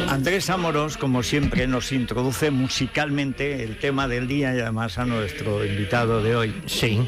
Andrés Amorós, como siempre, nos introduce musicalmente el tema del día y además a nuestro invitado de hoy. Sí,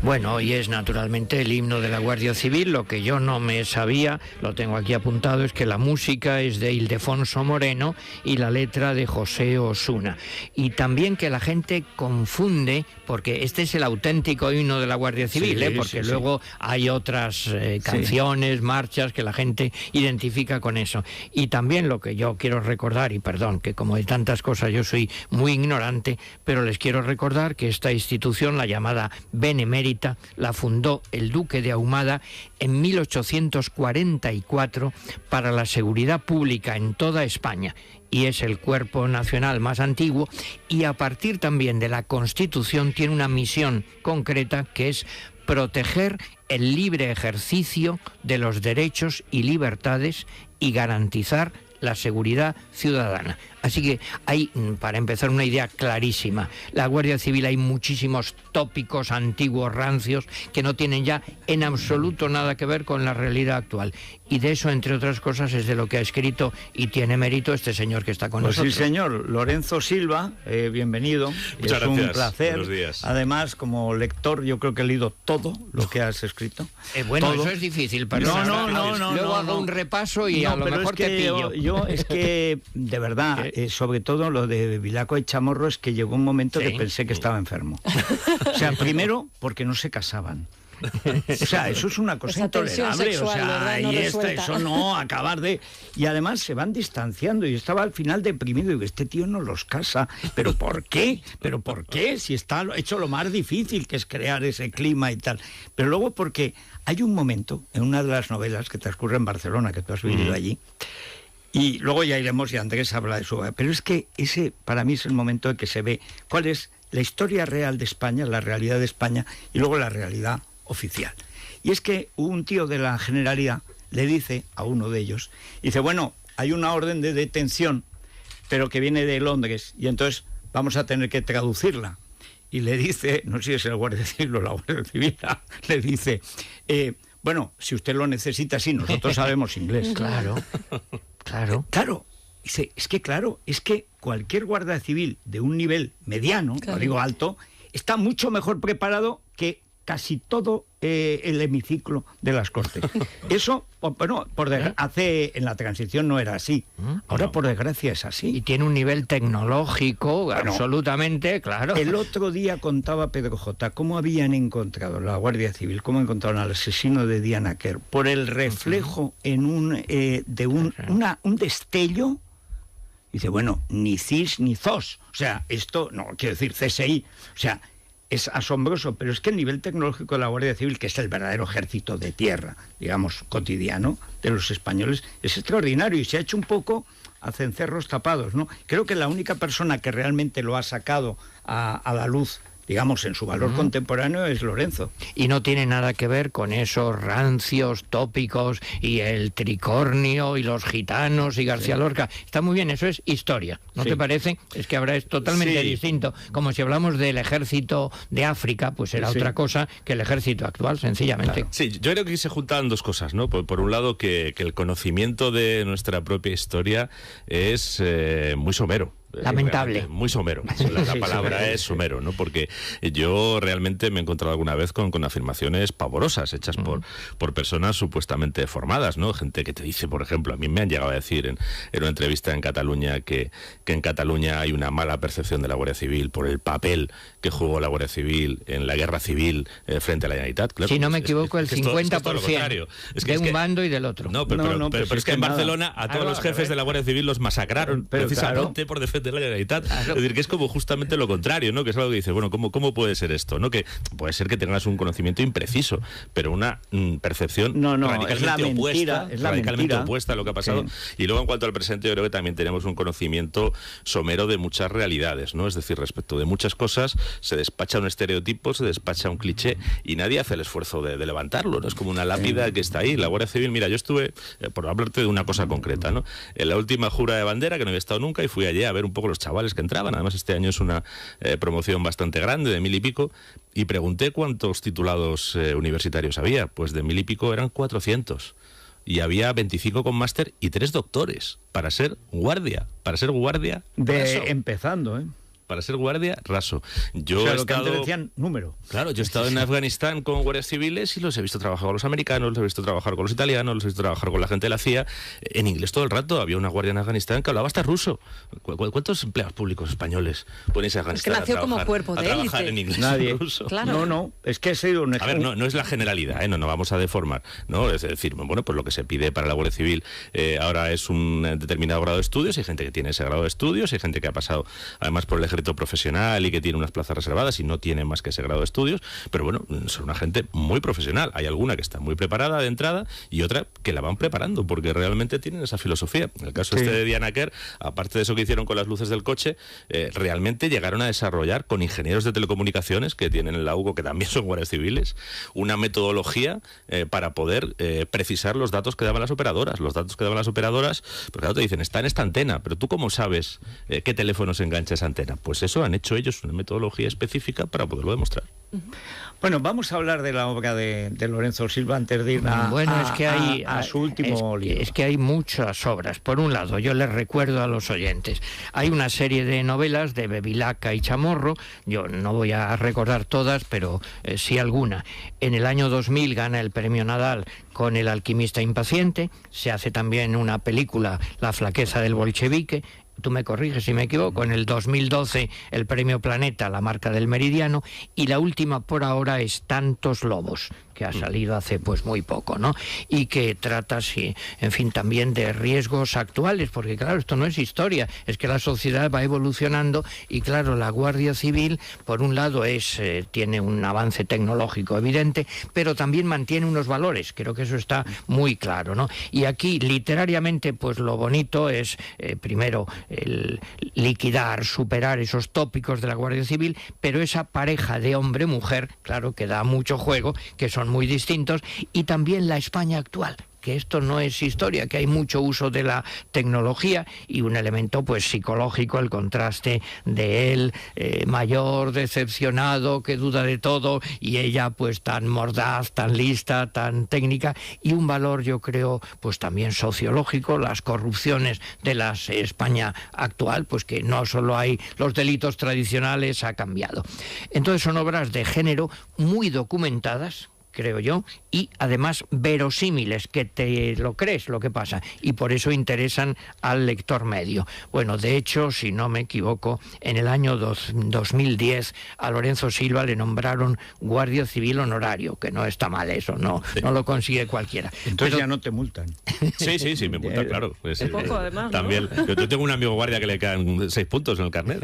bueno, hoy es naturalmente el himno de la Guardia Civil. Lo que yo no me sabía, lo tengo aquí apuntado, es que la música es de Ildefonso Moreno y la letra de José Osuna. Y también que la gente confunde, porque este es el auténtico himno de la Guardia Civil, porque luego hay otras canciones, marchas que la gente identifica con eso. Y también lo que yo quiero recordar, y perdón, que como de tantas cosas yo soy muy ignorante, pero les quiero recordar que esta institución, la llamada Benemérita, la fundó el duque de Ahumada en 1844 para la seguridad pública en toda España, y es el cuerpo nacional más antiguo, y a partir también de la Constitución tiene una misión concreta que es proteger el libre ejercicio de los derechos y libertades y garantizar la seguridad ciudadana. Así que hay, para empezar, una idea clarísima. La Guardia Civil, hay muchísimos tópicos antiguos, rancios, que no tienen ya en absoluto nada que ver con la realidad actual. Y de eso, entre otras cosas, es de lo que ha escrito y tiene mérito este señor que está con nosotros. Sí, señor. Lorenzo Silva, bienvenido. Muchas gracias. Es un placer. Buenos días. Además, como lector, yo creo que he leído todo lo que has escrito. Bueno, todo. Eso es difícil. Pero No. Luego hago un repaso y a lo mejor te pillo. Yo es que, de verdad, sobre todo lo de Vilaco y Chamorro, es que llegó un momento que pensé que estaba enfermo. O sea, primero, porque no se casaban. O sea, eso es una cosa intolerable, sexual, o sea, ¿verdad? No eso no, acabar de... Y además se van distanciando, y estaba al final deprimido, y digo, este tío no los casa, ¿pero por qué? ¿Pero por qué? Si está hecho lo más difícil, que es crear ese clima y tal. Pero luego porque hay un momento, en una de las novelas que transcurre en Barcelona, que tú has vivido allí, y luego ya iremos y Andrés habla de su... Pero es que ese para mí es el momento en que se ve cuál es la historia real de España, la realidad de España, y luego la realidad oficial. Y es que un tío de la Generalidad le dice a uno de ellos, dice, bueno, hay una orden de detención, pero que viene de Londres, y entonces vamos a tener que traducirla. Y le dice, no sé si es el Guardia Civil o la Guardia Civil, le dice, bueno, si usted lo necesita, sí, nosotros sabemos inglés. Claro. Dice, es que cualquier guardia civil de un nivel mediano, no digo alto, está mucho mejor preparado que casi todo el hemiciclo de las Cortes. Eso, bueno, hace en la transición no era así. Ahora, por desgracia, es así. Y tiene un nivel tecnológico absolutamente, claro. El otro día contaba Pedro J. cómo habían encontrado la Guardia Civil, cómo encontraron al asesino de Diana Kerr, por el reflejo en un destello. Dice, bueno, ni cis ni zos. O sea, esto, no, quiero decir, CSI. O sea, es asombroso, pero es que el nivel tecnológico de la Guardia Civil, que es el verdadero ejército de tierra, digamos, cotidiano de los españoles, es extraordinario y se ha hecho un poco a cencerros tapados, ¿no? Creo que la única persona que realmente lo ha sacado a la luz, digamos, en su valor contemporáneo, es Lorenzo. Y no tiene nada que ver con esos rancios tópicos y el tricornio y los gitanos y García Lorca. Está muy bien, eso es historia, ¿no te parece? Es que ahora es totalmente distinto. Como si hablamos del ejército de África, pues era otra cosa que el ejército actual, sencillamente. Claro. Sí, yo creo que se juntan dos cosas, ¿no? Por un lado, que el conocimiento de nuestra propia historia es muy somero. Lamentable. Muy somero. La palabra es somero, ¿no? Porque yo realmente me he encontrado alguna vez con afirmaciones pavorosas hechas por personas supuestamente formadas, ¿no? Gente que te dice, por ejemplo, a mí me han llegado a decir en una entrevista en Cataluña que en Cataluña hay una mala percepción de la Guardia Civil por el papel que jugó la Guardia Civil en la guerra civil frente a la Generalitat. Claro, si no me equivoco, el 50% de un bando y del otro. No, pero es que en Barcelona a todos los jefes de la Guardia Civil los masacraron precisamente por defender de la Generalitat. Es decir, que es como justamente lo contrario, ¿no? Que es algo que dice, bueno, ¿cómo puede ser esto? ¿No? Que puede ser que tengas un conocimiento impreciso, pero una percepción radicalmente opuesta a lo que ha pasado. Y luego, en cuanto al presente, yo creo que también tenemos un conocimiento somero de muchas realidades, ¿no? Es decir, respecto de muchas cosas, se despacha un estereotipo, se despacha un cliché y nadie hace el esfuerzo de levantarlo, ¿no? Es como una lápida que está ahí. La Guardia Civil, mira, yo estuve, por hablarte de una cosa concreta, ¿no? En la última jura de bandera, que no había estado nunca, y fui allí a ver un poco los chavales que entraban. Además, este año es una promoción bastante grande, de 1000 y pico, y pregunté cuántos titulados universitarios había. Pues de 1000 y pico eran 400. y había 25 con máster y 3 doctores para ser guardia. Empezando, ¿eh? Para ser guardia, raso. Yo o sea, he lo que estado... antes decían número. Claro, yo he estado en Afganistán con guardias civiles y los he visto trabajar con los americanos, los he visto trabajar con los italianos, los he visto trabajar con la gente de la CIA, en inglés todo el rato. Había una guardia en Afganistán que hablaba hasta ruso. ¿Cuántos empleados públicos españoles pueden irse a Afganistán? Es que nació como cuerpo de élite. Trabajar en inglés. Nadie. Ruso. Claro. No, es que ha sido un ejemplo. A ver, no es la generalidad, no vamos a deformar, ¿no? Es decir, bueno, pues lo que se pide para la Guardia Civil ahora es un determinado grado de estudios, hay gente que tiene ese grado de estudios, hay gente que ha pasado además por el ejército profesional y que tiene unas plazas reservadas y no tiene más que ese grado de estudios, pero bueno, son una gente muy profesional. Hay alguna que está muy preparada de entrada y otra que la van preparando porque realmente tienen esa filosofía. En el caso de Diana Kerr, aparte de eso que hicieron con las luces del coche, realmente llegaron a desarrollar con ingenieros de telecomunicaciones que tienen en la UCO, que también son guardias civiles, una metodología para poder precisar los datos que daban las operadoras. Los datos que daban las operadoras, porque claro, te dicen, está en esta antena, pero ¿tú cómo sabes qué teléfono se engancha esa antena? Pues eso han hecho ellos, una metodología específica para poderlo demostrar. Bueno, vamos a hablar de la obra de Lorenzo Silva antes de ir a su último libro. Es que hay muchas obras. Por un lado, yo les recuerdo a los oyentes, hay una serie de novelas de Bevilacqua y Chamorro, yo no voy a recordar todas, pero sí alguna. En el año 2000 gana el premio Nadal con El alquimista impaciente, se hace también una película, La flaqueza del bolchevique. Tú me corriges si me equivoco, en el 2012 el premio Planeta, La marca del meridiano, y la última por ahora es Tantos lobos, que ha salido hace pues muy poco, ¿no? Y que trata, sí, en fin, también de riesgos actuales, porque claro, esto no es historia, es que la sociedad va evolucionando y claro, la Guardia Civil, por un lado, tiene un avance tecnológico evidente, pero también mantiene unos valores, creo que eso está muy claro, ¿no? Y aquí, literariamente, pues lo bonito es, primero, el liquidar, superar esos tópicos de la Guardia Civil, pero esa pareja de hombre-mujer, claro, que da mucho juego, que son muy distintos, y también la España actual, que esto no es historia, que hay mucho uso de la tecnología y un elemento pues psicológico, el contraste de él mayor, decepcionado, que duda de todo, y ella pues tan mordaz, tan lista, tan técnica, y un valor, yo creo, pues también sociológico, las corrupciones de la España actual, pues que no solo hay los delitos tradicionales, ha cambiado. Entonces son obras de género muy documentadas, creo yo, y además verosímiles, que te lo crees lo que pasa, y por eso interesan al lector medio. Bueno, de hecho, si no me equivoco, en el año 2010 a Lorenzo Silva le nombraron guardia civil honorario, que no está mal eso, no lo consigue cualquiera. Entonces ya no te multan. Sí, me multan, claro. Pues, poco, además, también, ¿no? Yo tengo un amigo guardia que le quedan 6 puntos en el carnet.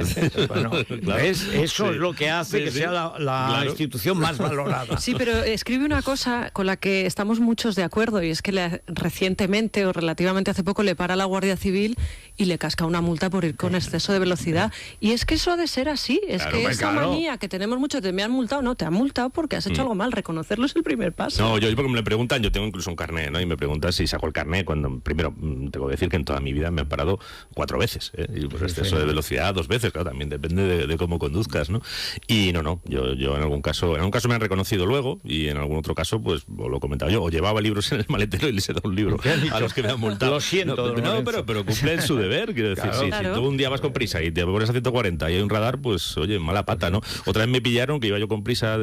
Bueno, claro. Eso es lo que hace que sea la claro, institución más valorada. Sí, pero escribe una cosa con la que estamos muchos de acuerdo, y es que recientemente o relativamente hace poco le para la Guardia Civil y le casca una multa por ir con exceso de velocidad. Y es que eso ha de ser así, es claro, que esa manía que tenemos muchos de me han multado, no, te han multado porque has hecho algo mal, reconocerlo es el primer paso. No, yo porque me preguntan, yo tengo incluso un carnet, ¿no? Y me preguntan si saco el carnet cuando, primero, tengo que decir que en toda mi vida me han parado 4 veces, y por exceso de velocidad 2 veces, claro, también depende de cómo conduzcas, ¿no? Y no, yo en algún caso me han reconocido luego, y en algún otro caso, pues lo he comentado yo, o llevaba libros en el maletero y les he dado un libro a los que me han multado. Lo siento. No, pero cumplen su deber, quiero decir, claro. Si tú un día vas con prisa y te pones a 140 y hay un radar, pues oye, mala pata, ¿no? Otra vez me pillaron que iba yo con prisa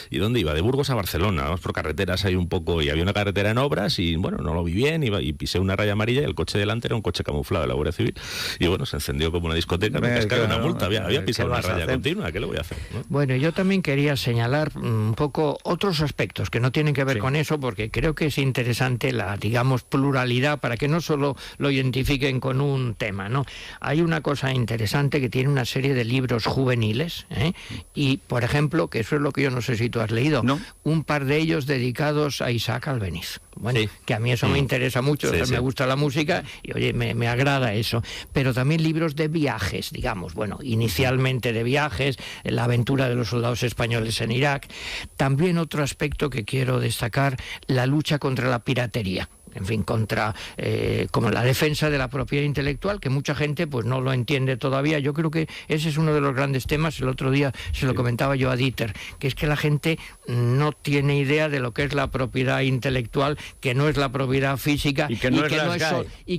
¿y dónde iba? De Burgos a Barcelona, vamos por carreteras ahí un poco, y había una carretera en obras y bueno, no lo vi bien, y pisé una raya amarilla y el coche delante era un coche camuflado de la Guardia Civil y bueno, se encendió como una discoteca, me cascaron una multa, había pisado una raya continua, ¿qué le voy a hacer? ¿No? Bueno, yo también quería señalar un poco otros aspectos que no tienen que ver con eso, porque creo que es interesante la, digamos, pluralidad, para que no solo lo identifiquen con un tema, ¿no? Hay una cosa interesante que tiene una serie de libros juveniles, y, por ejemplo, que eso es lo que yo no sé si tú has leído, ¿no? Un par de ellos dedicados a Isaac Albéniz. Bueno, que a mí eso me interesa mucho, me gusta la música y, oye, me agrada eso. Pero también libros de viajes, digamos, bueno, inicialmente de viajes, la aventura de los soldados españoles en Irak. También otro aspecto que quiero destacar, la lucha contra la piratería. en fin, contra, como la defensa de la propiedad intelectual, que mucha gente pues no lo entiende todavía. Yo creo que ese es uno de los grandes temas. El otro día se lo comentaba yo a Dieter, que es que la gente no tiene idea de lo que es la propiedad intelectual, que no es la propiedad física y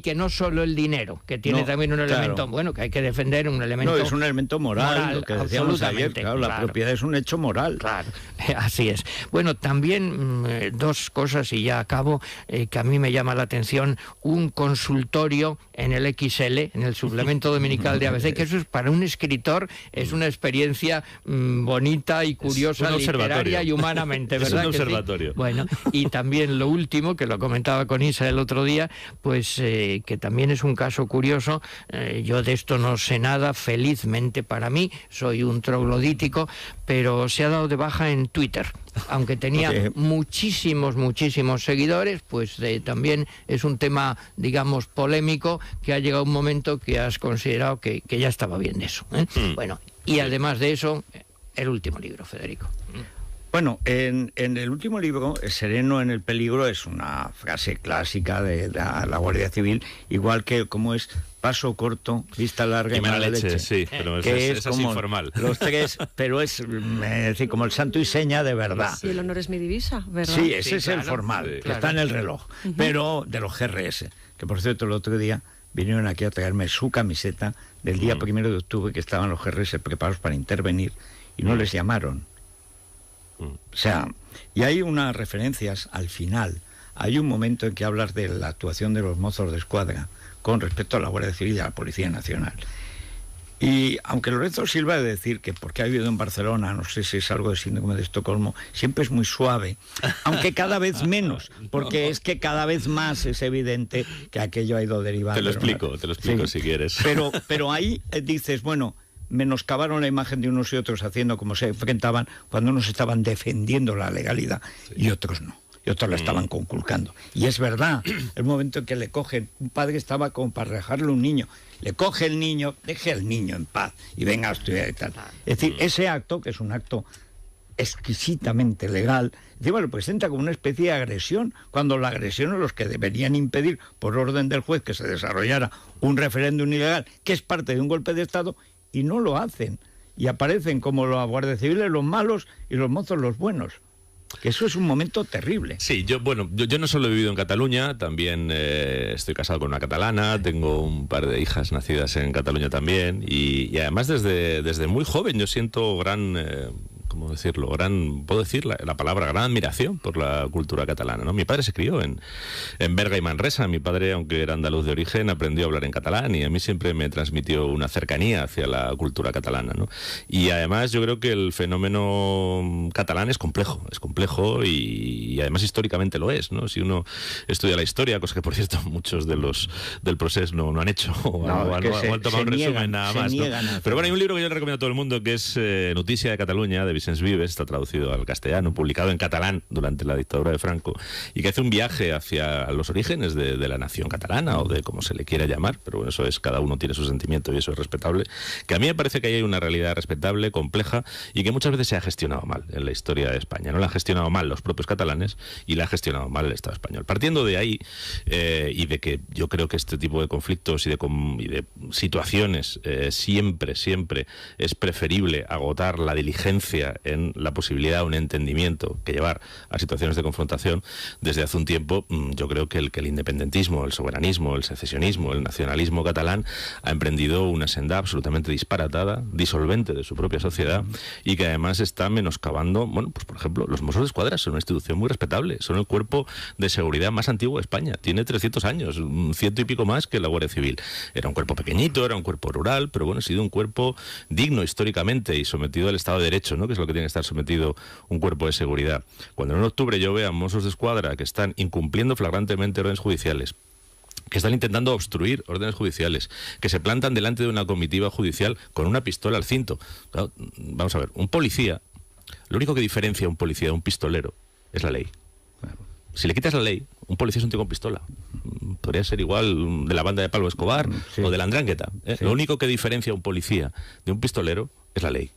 que no solo el dinero, que tiene también un elemento, bueno, que hay que defender, un elemento... No, es un elemento moral, lo que decíamos ayer, claro, la propiedad es un hecho moral. Claro, así es. Bueno, también dos cosas y ya acabo, que a mí me llama la atención: un consultorio en el XL, en el suplemento dominical de ABC, que eso es para un escritor, es una experiencia bonita y curiosa, literaria y humanamente, ¿verdad? Es un observatorio. Sí? Bueno, y también lo último, que lo comentaba con Isa el otro día, pues que también es un caso curioso. Yo de esto no sé nada, felizmente para mí, soy un troglodítico, pero se ha dado de baja en Twitter. Aunque tenía muchísimos seguidores, pues también es un tema, digamos, polémico, que ha llegado un momento que has considerado que ya estaba bien eso, ¿eh? Bueno, y además de eso, el último libro, Federico. Bueno, en el último libro, Sereno en el peligro, es una frase clásica de la Guardia Civil, igual que como es paso corto, vista larga y mala leche. Sí, pero es así informal. Los tres, pero es decir, como el santo y seña de verdad. Y el honor es mi divisa, ¿verdad? Sí, ese es el formal, que está en el reloj, pero de los GRS, que por cierto el otro día vinieron aquí a traerme su camiseta del día 1 de octubre, que estaban los GRS preparados para intervenir y no les llamaron. O sea, y hay unas referencias al final. Hay un momento en que hablas de la actuación de los mozos de escuadra con respecto a la Guardia Civil y a la Policía Nacional. Y aunque Lorenzo Silva ha de decir que porque ha vivido en Barcelona, no sé si es algo de síndrome de Estocolmo, siempre es muy suave, aunque cada vez menos, porque es que cada vez más es evidente que aquello ha ido derivando. Te lo explico si quieres. Pero ahí dices, bueno, menoscabaron la imagen de unos y otros haciendo como se enfrentaban cuando unos estaban defendiendo la legalidad y otros no. Y otros la estaban conculcando. Y es verdad, el momento en que le cogen, un padre estaba como para rejarle un niño, le coge el niño, deje al niño en paz y venga a estudiar y tal. Es decir, ese acto, que es un acto exquisitamente legal, encima lo presenta como una especie de agresión, cuando la agresión es los que deberían impedir, por orden del juez, que se desarrollara un referéndum ilegal, que es parte de un golpe de Estado, y no lo hacen. Y aparecen como los guardias civiles los malos y los mozos los buenos. Que eso es un momento terrible. Sí, yo no solo he vivido en Cataluña, también estoy casado con una catalana, tengo un par de hijas nacidas en Cataluña también, y además desde muy joven yo siento gran... ¿cómo decirlo? Puedo decir la palabra, gran admiración por la cultura catalana, ¿no? Mi padre se crió en Berga y Manresa. Mi padre, aunque era andaluz de origen, aprendió a hablar en catalán y a mí siempre me transmitió una cercanía hacia la cultura catalana, ¿no? Y además yo creo que el fenómeno catalán es complejo y además históricamente lo es, ¿no? Si uno estudia la historia, cosa que por cierto muchos de los del Procés no han hecho o han tomado un resumen nada más, ¿no? Pero bueno, hay un libro que yo le recomiendo a todo el mundo que es Noticia de Cataluña, de Vicens Vives, está traducido al castellano, publicado en catalán durante la dictadura de Franco, y que hace un viaje hacia los orígenes de la nación catalana, o de como se le quiera llamar, pero bueno, eso es, cada uno tiene su sentimiento y eso es respetable, que a mí me parece que hay una realidad respetable, compleja, y que muchas veces se ha gestionado mal en la historia de España. No la han gestionado mal los propios catalanes y la ha gestionado mal el Estado español. Partiendo de ahí, y de que yo creo que este tipo de conflictos y de situaciones siempre es preferible agotar la diligencia en la posibilidad de un entendimiento que llevar a situaciones de confrontación. Desde hace un tiempo yo creo que el independentismo, el soberanismo, el secesionismo, el nacionalismo catalán ha emprendido una senda absolutamente disparatada, disolvente de su propia sociedad, y que además está menoscabando, bueno, pues por ejemplo, los Mossos de Escuadra son una institución muy respetable, son el cuerpo de seguridad más antiguo de España, tiene 300 años, 100 y pico más que la Guardia Civil. Era un cuerpo pequeñito, era un cuerpo rural, pero bueno, ha sido un cuerpo digno históricamente y sometido al Estado de Derecho, ¿no? Que es lo que tiene que estar sometido un cuerpo de seguridad. Cuando en octubre yo veo a Mossos de Escuadra que están incumpliendo flagrantemente órdenes judiciales, que están intentando obstruir órdenes judiciales, que se plantan delante de una comitiva judicial con una pistola al cinto. Claro, vamos a ver, un policía, lo único que diferencia a un policía de un pistolero es la ley. Si le quitas la ley, un policía es un tío con pistola. Podría ser igual de la banda de Pablo Escobar o de la Andrángueta. Sí. Lo único que diferencia a un policía de un pistolero es la ley.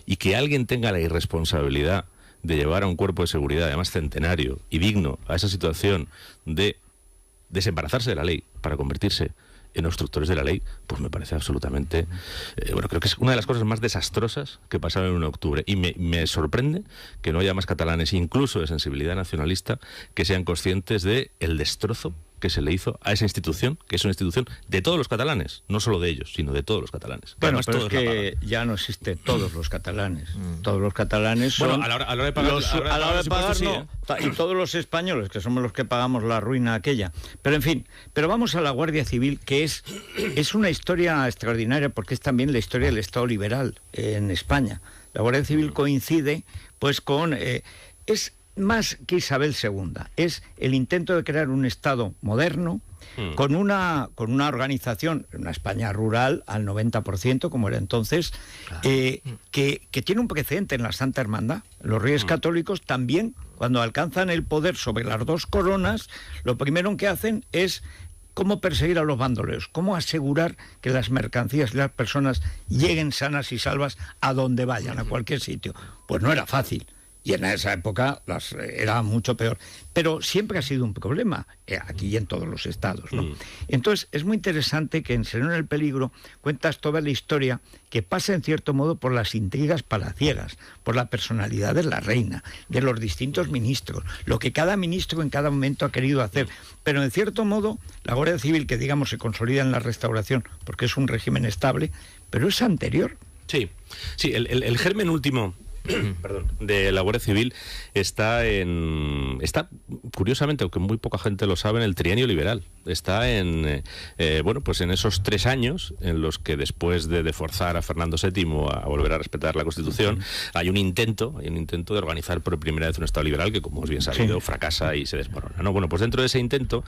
Y que alguien tenga la irresponsabilidad de llevar a un cuerpo de seguridad, además centenario y digno, a esa situación de desembarazarse de la ley para convertirse en obstructores de la ley, pues me parece absolutamente... bueno, creo que es una de las cosas más desastrosas que pasaron en 1 de octubre. Y me sorprende que no haya más catalanes, incluso de sensibilidad nacionalista, que sean conscientes de el destrozo que se le hizo a esa institución, que es una institución de todos los catalanes, no solo de ellos, sino de todos los catalanes. Bueno, pero es que ya no existe todos los catalanes. Todos los catalanes son... Bueno, a la hora de pagar, a la hora de pagar sí, no. Y todos los españoles, que somos los que pagamos la ruina aquella. Pero en fin, pero vamos a la Guardia Civil, que es una historia extraordinaria, porque es también la historia del Estado liberal en España. La Guardia Civil coincide pues con... es más que Isabel II, es el intento de crear un Estado moderno, con una organización, una España rural al 90%, como era entonces, que tiene un precedente en la Santa Hermandad. Los Reyes Católicos también, cuando alcanzan el poder sobre las 2 coronas, lo primero que hacen es cómo perseguir a los bandoleros, cómo asegurar que las mercancías y las personas lleguen sanas y salvas a donde vayan, a cualquier sitio. Pues no era fácil. Y en esa época era mucho peor. Pero siempre ha sido un problema, aquí y en todos los estados, ¿no? Entonces, es muy interesante que en Sereno en el Peligro cuentas toda la historia que pasa, en cierto modo, por las intrigas palaciegas, por la personalidad de la reina, de los distintos ministros, lo que cada ministro en cada momento ha querido hacer. Pero, en cierto modo, la Guardia Civil, que digamos se consolida en la Restauración, porque es un régimen estable, pero es anterior. Sí, el germen último... perdón, de la Guardia Civil está curiosamente, aunque muy poca gente lo sabe, en el trienio liberal. Está en pues en esos 3 años en los que, después de forzar a Fernando VII a volver a respetar la Constitución, hay un intento de organizar por primera vez un Estado liberal que, como es bien sabido, fracasa y se desmorona, ¿no? Bueno, pues dentro de ese intento,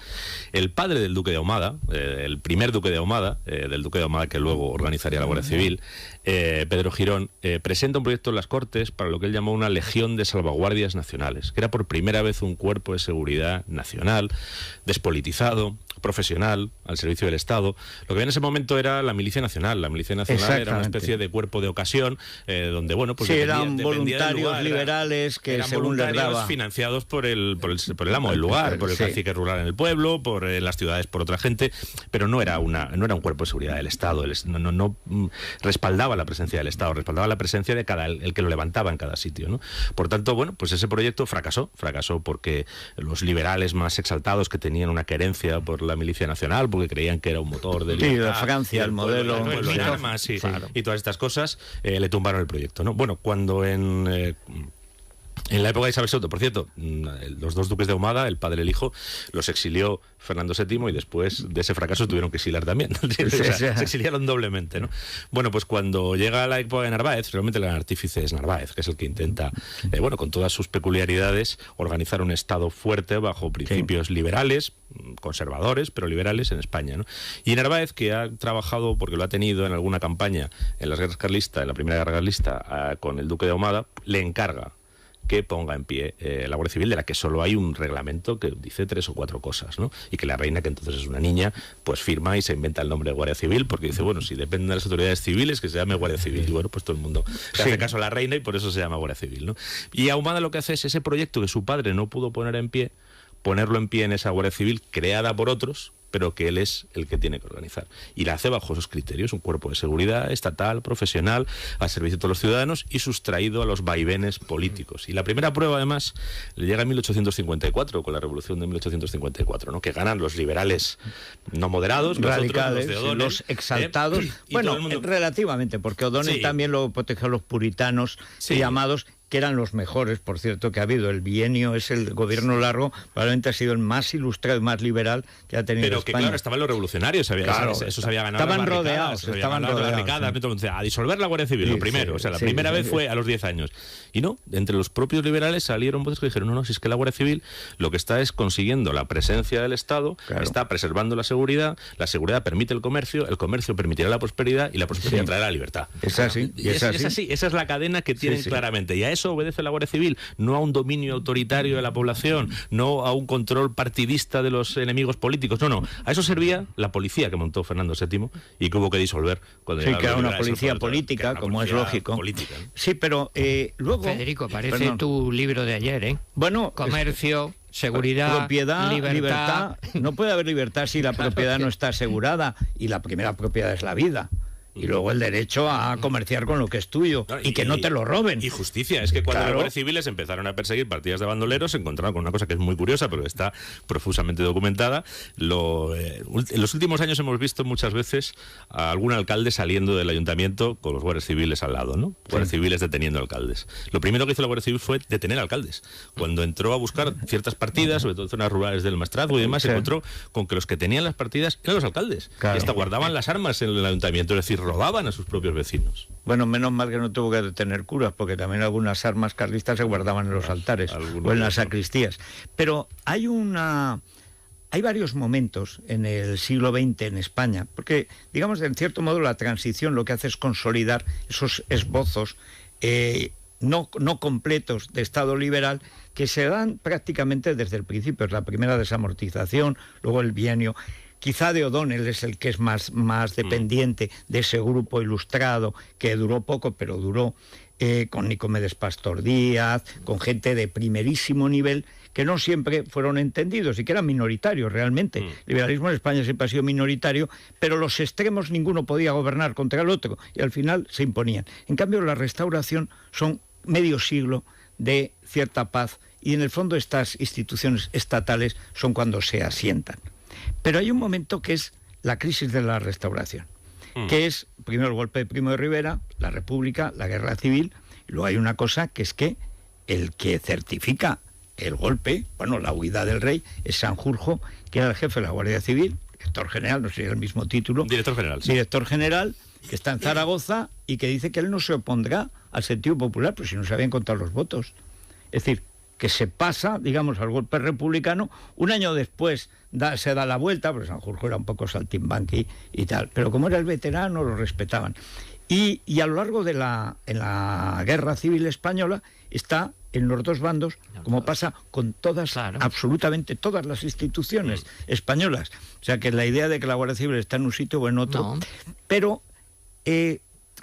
el padre del duque de Ahumada, el primer duque de Ahumada, del duque de Ahumada que luego organizaría la Guardia Civil, Pedro Girón, presenta un proyecto en las Cortes para lo que él llamó una Legión de Salvaguardias Nacionales, que era por primera vez un cuerpo de seguridad nacional, despolitizado, profesional, al servicio del Estado. Lo que había en ese momento era la Milicia Nacional. La Milicia Nacional era una especie de cuerpo de ocasión, donde, bueno, pues eran voluntarios liberales que, eran según les daba, financiados por el amo del lugar, por el cacique rural en el pueblo, por las ciudades por otra gente, pero no era un cuerpo de seguridad del Estado. No respaldaba la presencia del Estado, respaldaba la presencia de el que lo levantaba en cada sitio, ¿no? Por tanto, bueno, pues ese proyecto fracasó porque los liberales más exaltados, que tenían una querencia por la Milicia Nacional, porque creían que era un motor de libertad, de Francia, el modelo y armas, y todas estas cosas, le tumbaron el proyecto, ¿no? Bueno, cuando en la época de Isabel II, por cierto, los 2 duques de Ahumada, el padre y el hijo, los exilió Fernando VII, y después de ese fracaso tuvieron que exiliar también. Se exiliaron doblemente, ¿no? Bueno, pues cuando llega la época de Narváez, realmente el gran artífice es Narváez, que es el que intenta, con todas sus peculiaridades, organizar un Estado fuerte bajo principios liberales, conservadores, pero liberales en España, ¿no? Y Narváez, que ha trabajado, porque lo ha tenido en alguna campaña en las guerras carlistas, en la primera guerra carlista, con el duque de Ahumada, le encarga que ponga en pie la Guardia Civil, de la que solo hay un reglamento que dice 3 o 4 cosas, ¿no? Y que la reina, que entonces es una niña, pues firma y se inventa el nombre de Guardia Civil, porque dice, bueno, si depende de las autoridades civiles, que se llame Guardia Civil. Y bueno, pues todo el mundo le hace caso a la reina y por eso se llama Guardia Civil, ¿no? Y Ahumada lo que hace es ese proyecto que su padre no pudo poner en pie, ponerlo en pie en esa Guardia Civil creada por otros, pero que él es el que tiene que organizar. Y la hace bajo esos criterios, un cuerpo de seguridad estatal, profesional, al servicio de todos los ciudadanos y sustraído a los vaivenes políticos. Y la primera prueba, además, le llega en 1854, con la Revolución de 1854, ¿no? Que ganan los liberales no moderados, radicales, los O'Donnell, los exaltados. Bueno, relativamente, porque O'Donnell también lo protegió a los puritanos llamados, que eran los mejores, por cierto, que ha habido. El bienio es el gobierno largo, probablemente ha sido el más ilustrado y más liberal que ha tenido España. Pero que, claro, estaban los revolucionarios, eso se había ganado. Estaban rodeados. Entonces, a disolver la Guardia Civil, lo primero. La primera vez fue a los 10 años. Y no, entre los propios liberales salieron voces que dijeron, no, si es que la Guardia Civil lo que está es consiguiendo la presencia del Estado, está preservando la seguridad permite el comercio permitirá la prosperidad, y la prosperidad traerá la libertad. Es así. Es así. Esa es la cadena que tienen claramente. Y a eso obedece la Guardia Civil, no a un dominio autoritario de la población, no a un control partidista de los enemigos políticos, no, a eso servía la policía que montó Fernando VII y que hubo que disolver cuando sí, que era una policía política, como es lógico. Política, ¿no? Sí, pero luego... Federico, parece tu libro de ayer, ¿eh? Bueno, comercio, seguridad, propiedad, libertad. No puede haber libertad si la propiedad no está asegurada, y la primera propiedad es la vida. Y luego el derecho a comerciar con lo que es tuyo, y que no te lo roben. Y justicia, es que cuando los guardias civiles empezaron a perseguir partidas de bandoleros, se encontraron con una cosa que es muy curiosa, pero está profusamente documentada. En los últimos años hemos visto muchas veces a algún alcalde saliendo del ayuntamiento con los guardias civiles al lado, ¿no? Guardias civiles deteniendo alcaldes. Lo primero que hizo la Guardia Civil fue detener alcaldes. Cuando entró a buscar ciertas partidas, sobre todo en zonas rurales del Maestrazgo y demás, se encontró con que los que tenían las partidas eran los alcaldes. Y hasta guardaban las armas en el ayuntamiento, es decir, robaban a sus propios vecinos. Bueno, menos mal que no tuvo que detener curas, porque también algunas armas carlistas se guardaban en los altares o en las sacristías. Pero hay varios momentos en el siglo XX en España, porque, digamos, en cierto modo la transición lo que hace es consolidar esos esbozos no completos de Estado liberal que se dan prácticamente desde el principio. Es la primera desamortización, luego el bienio. Quizá de O'Donnell es el que es más dependiente de ese grupo ilustrado, que duró poco, pero duró, con Nicomedes Pastor Díaz, con gente de primerísimo nivel, que no siempre fueron entendidos y que eran minoritarios realmente. El liberalismo en España siempre ha sido minoritario, pero los extremos ninguno podía gobernar contra el otro, y al final se imponían. En cambio, la Restauración son medio siglo de cierta paz, y en el fondo estas instituciones estatales son cuando se asientan. Pero hay un momento que es la crisis de la Restauración, que es primero el golpe de Primo de Rivera, la República, la Guerra Civil, y luego hay una cosa que es que el que certifica el golpe, bueno, la huida del rey, es Sanjurjo, que era el jefe de la Guardia Civil, director general, no sería el mismo título. Director general. Sí. Director general, que está en Zaragoza y que dice que él no se opondrá al sentido popular, pues si no se habían contado los votos. Es decir, que se pasa, digamos, al golpe republicano. Un año después se da la vuelta, porque Sanjurjo era un poco saltimbanqui y tal, pero como era el veterano lo respetaban. Y a lo largo en la Guerra Civil Española está en los dos bandos, como pasa con absolutamente todas las instituciones españolas. O sea que la idea de que la Guardia Civil está en un sitio o en otro. No. Pero,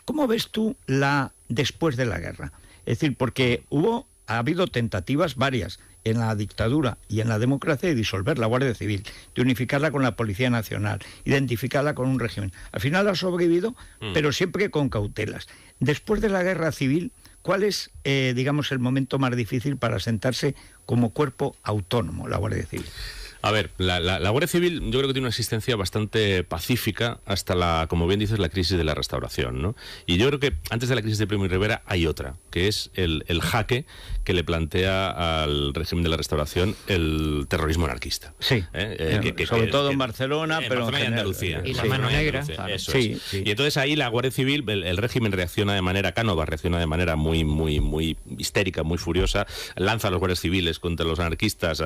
¿cómo ves tú después de la guerra? Es decir, porque ha habido tentativas varias en la dictadura y en la democracia de disolver la Guardia Civil, de unificarla con la Policía Nacional, identificarla con un régimen. Al final ha sobrevivido, pero siempre con cautelas. Después de la Guerra Civil, ¿cuál es, digamos, el momento más difícil para sentarse como cuerpo autónomo, la Guardia Civil? A ver, la Guardia Civil yo creo que tiene una existencia bastante pacífica hasta como bien dices, la crisis de la Restauración, ¿no? Y yo creo que antes de la crisis de Primo de Rivera hay otra, que es el jaque que le plantea al régimen de la Restauración el terrorismo anarquista. Sí, sobre todo en Barcelona, pero en Andalucía. Y la mano negra. Eso es. Sí. Y entonces ahí la Guardia Civil, el régimen reacciona de manera cánova, reacciona de manera muy histérica, muy furiosa, lanza a los guardias civiles contra los anarquistas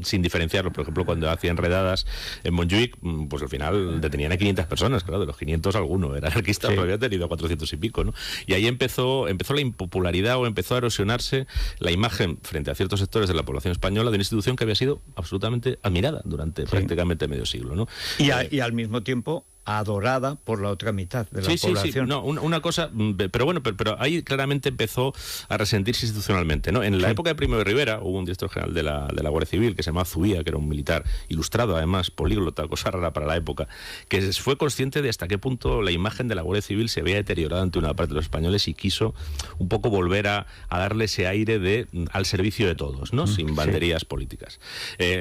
sin diferenciarlos. Por ejemplo, cuando hacían redadas en Montjuic, pues al final detenían a 500 personas, claro, de los 500 alguno era anarquista, pero había tenido 400 y pico, ¿no? Y ahí empezó la impopularidad, o empezó a erosionarse la imagen frente a ciertos sectores de la población española de una institución que había sido absolutamente admirada durante prácticamente medio siglo, ¿no? Y al mismo tiempo adorada por la otra mitad de la población. Sí. No, una cosa, pero bueno, pero ahí claramente empezó a resentirse institucionalmente, ¿no? En la época de Primo de Rivera hubo un director general de la Guardia Civil que se llamaba Zuía, que era un militar ilustrado, además, políglota, cosa rara para la época, que fue consciente de hasta qué punto la imagen de la Guardia Civil se había deteriorado ante una parte de los españoles y quiso un poco volver a darle ese aire al servicio de todos, ¿no? Sin banderías políticas.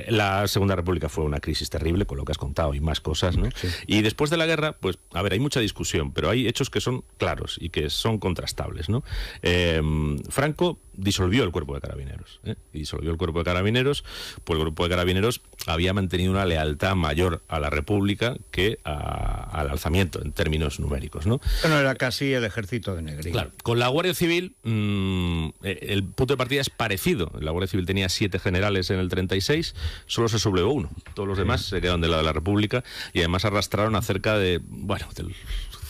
La Segunda República fue una crisis terrible, con lo que has contado y más cosas, ¿no? Sí. Y después de la guerra, pues, a ver, hay mucha discusión, pero hay hechos que son claros y que son contrastables, ¿no? Franco disolvió el Cuerpo de Carabineros. Disolvió el Cuerpo de Carabineros, pues el Cuerpo de Carabineros había mantenido una lealtad mayor a la República que al alzamiento, en términos numéricos, ¿no? Bueno, era casi el ejército de Negrín. Claro. Con la Guardia Civil, el punto de partida es parecido. La Guardia Civil tenía 7 generales en el 36, solo se sublevó uno. Todos los demás se quedaron del lado de la República y además arrastraron a cerca cerca de, bueno, del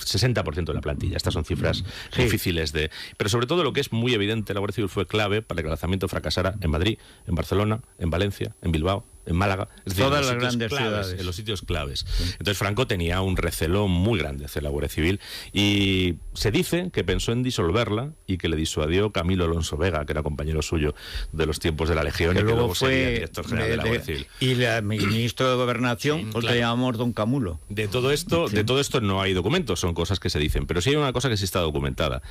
60% de la plantilla. Estas son cifras difíciles de... Pero sobre todo lo que es muy evidente, la Guardia Civil fue clave para que el alzamiento fracasara en Madrid, en Barcelona, en Valencia, en Bilbao, en Málaga, es decir, todas las grandes ciudades, en los sitios claves. Entonces Franco tenía un recelo muy grande hacia la Guardia Civil y se dice que pensó en disolverla y que le disuadió Camilo Alonso Vega, que era compañero suyo de los tiempos de la Legión y que luego sería director general de la Guardia Civil. Y el ministro de Gobernación, pues le llamamos Don Camulo. De todo esto no hay documentos, son cosas que se dicen, pero sí hay una cosa que sí está documentada.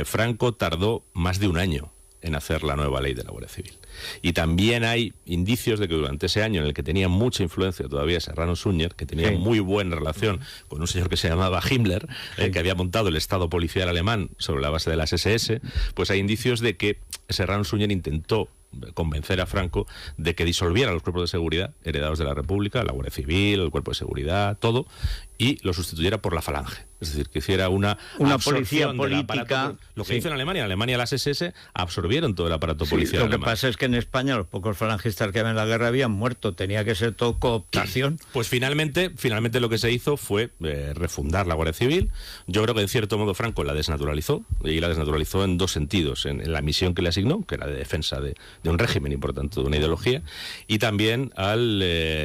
Franco tardó más de un año en hacer la nueva ley de la Guardia Civil. Y también hay indicios de que durante ese año en el que tenía mucha influencia todavía Serrano Suñer, que tenía muy buena relación con un señor que se llamaba Himmler, que había montado el Estado policial alemán sobre la base de las SS, pues hay indicios de que Serrano Suñer intentó convencer a Franco de que disolviera los cuerpos de seguridad heredados de la República, la Guardia Civil, el Cuerpo de Seguridad, todo, y lo sustituyera por la Falange. Es decir, que hiciera una policía política. Lo que hizo en Alemania. En Alemania las SS absorbieron todo el aparato policial alemán. Lo que pasa es que en España los pocos falangistas que había en la guerra habían muerto. Tenía que ser todo cooptación. Pues finalmente lo que se hizo fue refundar la Guardia Civil. Yo creo que en cierto modo Franco la desnaturalizó, y la desnaturalizó en dos sentidos. En la misión que le asignó, que era de defensa de un régimen y por tanto de una ideología, y también al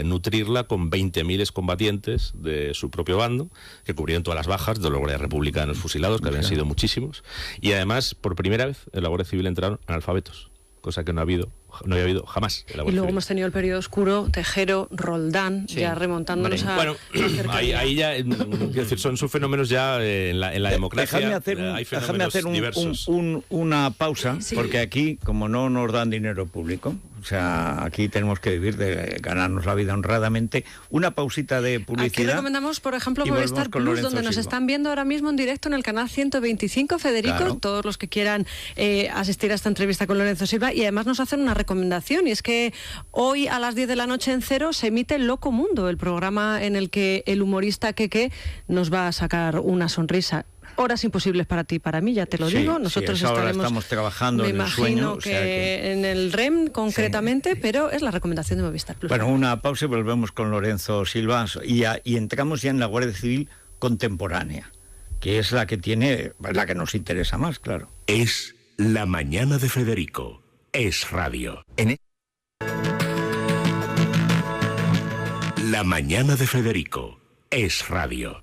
nutrirla con 20.000 excombatientes de su propio bando, que cubrieron todas las bajas de los guardias republicanos fusilados, que habían sido muchísimos, y además por primera vez en la Guardia Civil entraron analfabetos, cosa que no había habido jamás en la Guardia Civil. Y luego Civil. hemos tenido el periodo oscuro, Tejero, Roldán, ya remontándonos a... Bueno, ahí ya, quiero decir, son fenómenos ya en la democracia. Déjame hacer una pausa, porque aquí, como no nos dan dinero público, o sea, aquí tenemos que vivir de ganarnos la vida honradamente, una pausita de publicidad. Aquí recomendamos, por ejemplo, Movistar Plus, donde nos están viendo ahora mismo en directo en el canal 125, Federico, todos los que quieran asistir a esta entrevista con Lorenzo Silva, y además nos hacen una recomendación, y es que hoy a las 10 de la noche en Cero se emite Loco Mundo, el programa en el que el humorista Keke nos va a sacar una sonrisa. Horas imposibles para ti y para mí, ya te lo digo. Nosotros estamos trabajando me en el imagino sueño, que en el REM concretamente, pero es la recomendación de Movistar Plus. Bueno, una pausa y volvemos con Lorenzo Silva y entramos ya en la Guardia Civil contemporánea, que es la que nos interesa más, claro. Es La Mañana de Federico. Es radio. La Mañana de Federico. Es radio.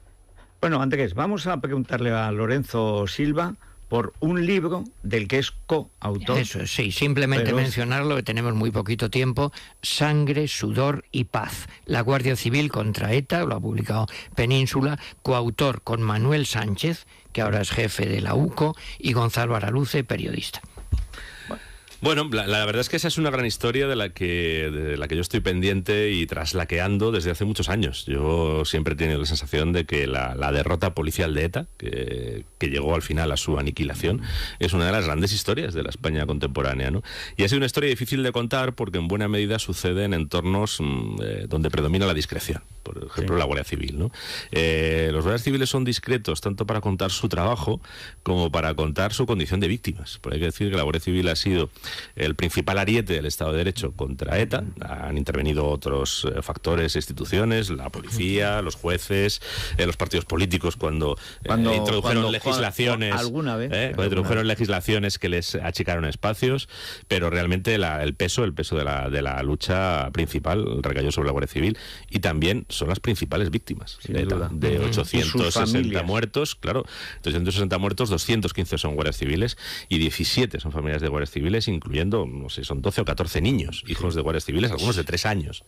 Bueno, Andrés, vamos a preguntarle a Lorenzo Silva por un libro del que es coautor. Eso, sí, simplemente mencionarlo, que tenemos muy poquito tiempo. Sangre, sudor y paz. La Guardia Civil contra ETA, lo ha publicado Península, coautor con Manuel Sánchez, que ahora es jefe de la UCO, y Gonzalo Araluce, periodista. Bueno, la verdad es que esa es una gran historia de la que yo estoy pendiente y tras la que ando desde hace muchos años. Yo siempre he tenido la sensación de que la derrota policial de ETA, que llegó al final a su aniquilación, es una de las grandes historias de la España contemporánea, ¿no? Y ha sido una historia difícil de contar porque en buena medida sucede en entornos donde predomina la discreción. Por ejemplo, la Guardia Civil, ¿no? Los guardias civiles son discretos tanto para contar su trabajo como para contar su condición de víctimas. Porque hay que decir que la Guardia Civil ha sido el principal ariete del Estado de Derecho contra ETA. Han intervenido otros factores e instituciones, la policía, los jueces, los partidos políticos cuando introdujeron legislaciones, cuando introdujeron legislaciones que les achicaron espacios, pero realmente el peso de la lucha principal recayó sobre la Guardia Civil, y también son las principales víctimas de ETA. De 860 muertos, 860 muertos, 215 son guardias civiles y 17 son familias de guardias civiles, incluyendo, no sé, son 12 o 14 niños, hijos de guardias civiles, algunos de 3 años.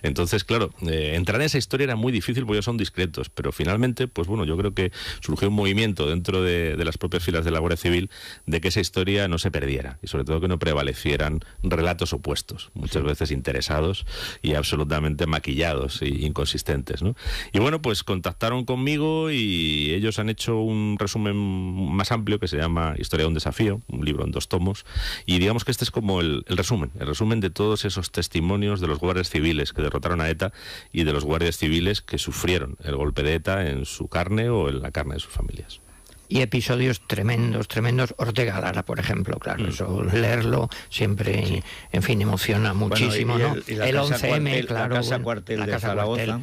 Entonces, claro, entrar en esa historia era muy difícil porque ellos son discretos, pero finalmente, pues bueno, yo creo que surgió un movimiento dentro de las propias filas de la Guardia Civil de que esa historia no se perdiera y sobre todo que no prevalecieran relatos opuestos, muchas veces interesados y absolutamente maquillados e inconsistentes, ¿no? Y bueno, pues contactaron conmigo y ellos han hecho un resumen más amplio que se llama Historia de un desafío, un libro en 2 tomos, y digamos que este es como el resumen de todos esos testimonios de los guardias civiles que derrotaron a ETA y de los guardias civiles que sufrieron el golpe de ETA en su carne o en la carne de sus familias. Y episodios tremendos, tremendos. Ortega Lara, por ejemplo, claro, eso leerlo siempre, en fin, emociona muchísimo, Bueno, ¿no? y el 11M, claro. La Casa Cuartel de Zaragoza.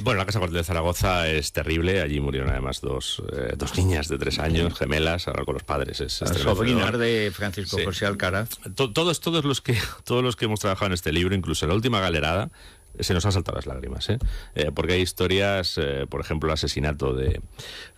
Bueno, la Casa Cuartel de Zaragoza es terrible. Allí murieron además dos niñas de 3 años, gemelas, ahora con los padres. Es sobrinas de Francisco José Alcaraz. Todos los que hemos trabajado en este libro, incluso en la última galerada, se nos han saltado las lágrimas, porque hay historias, por ejemplo, el asesinato de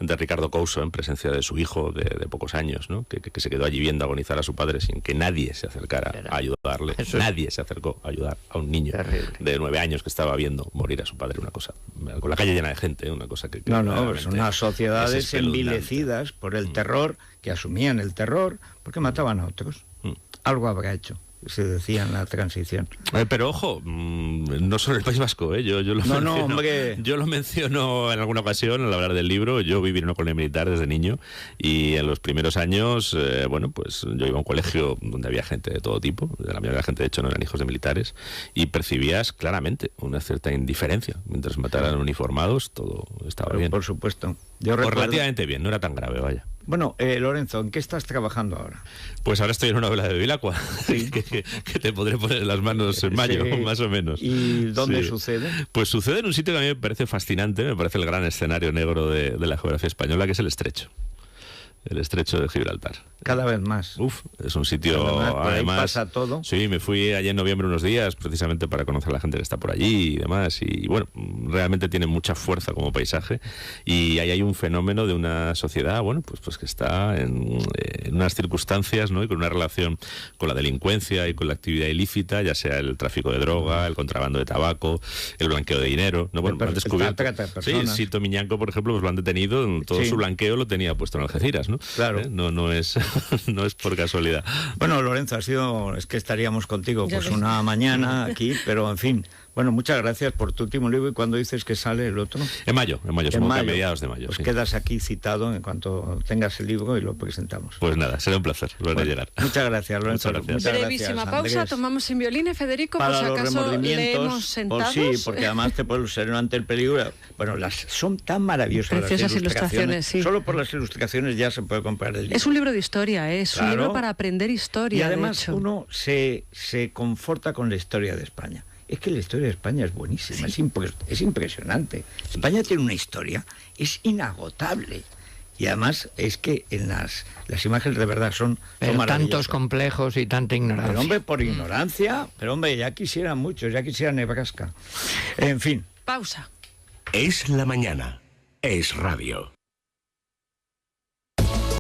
Ricardo Couso en presencia de su hijo de pocos años, ¿no? que se quedó allí viendo agonizar a su padre sin que nadie se acercara a ayudarle. Nadie se acercó a ayudar a un niño de 9 años que estaba viendo morir a su padre, una cosa, con la calle llena de gente, una cosa que son unas sociedades envilecidas por el terror, que asumían el terror porque mataban a otros. Algo habrá hecho, se decía en la transición. Pero ojo, no solo el País Vasco, yo lo menciono en alguna ocasión al hablar del libro. Yo viví en una colonia militar desde niño y en los primeros años, pues yo iba a un colegio donde había gente de todo tipo, la mayoría de la gente de hecho no eran hijos de militares, y percibías claramente una cierta indiferencia. Mientras mataran uniformados, todo estaba bien. Por supuesto. Relativamente bien, no era tan grave, vaya. Bueno, Lorenzo, ¿en qué estás trabajando ahora? Pues ahora estoy en una novela de Bevilacqua, sí. que te podré poner en las manos en mayo, más o menos. ¿Y dónde sucede? Pues sucede en un sitio que a mí me parece fascinante, me parece el gran escenario negro de la geografía española, que es el Estrecho. El Estrecho de Gibraltar. Cada vez más. Es un sitio, además, pasa todo. Sí, me fui allí en noviembre unos días, precisamente para conocer a la gente que está por allí y demás. Y bueno, realmente tiene mucha fuerza como paisaje. Y ahí hay un fenómeno de una sociedad, pues que está en unas circunstancias, ¿no? Y con una relación con la delincuencia y con la actividad ilícita, ya sea el tráfico de droga, el contrabando de tabaco, el blanqueo de dinero. ¿No? Bueno, lo han descubierto. Sí, Tomiñanco, por ejemplo, pues lo han detenido, todo su blanqueo lo tenía puesto en Algeciras, ¿no? Claro. No es por casualidad. Bueno, Lorenzo, es que estaríamos contigo pues una mañana aquí, pero en fin. Bueno, muchas gracias por tu último libro. ¿Y cuándo dices que sale el otro? En mayo, supongo que a mediados de mayo. Pues sí. Quedas aquí citado en cuanto tengas el libro y lo presentamos. Pues nada, será un placer, lo haré llegar. Muchas gracias, Lorenzo. Muchas gracias. Brevísima pausa, tomamos sin violín, Federico, para por si acaso los leemos sentados. Sí, porque además te puedes ser ante el peligro. Bueno, son tan maravillosas preciosas las ilustraciones. Sí. Solo por las ilustraciones ya se puede comprar el libro. Es un libro de historia, es un libro para aprender historia. Y además uno se conforta con la historia de España. Es que la historia de España es buenísima, es impresionante. España tiene una historia, es inagotable. Y además es que en las imágenes de verdad son tantos complejos y tanta ignorancia. Pero hombre, por ignorancia, ya quisieran muchos, ya quisiera Nebraska. En fin. Pausa. Es la mañana, es radio.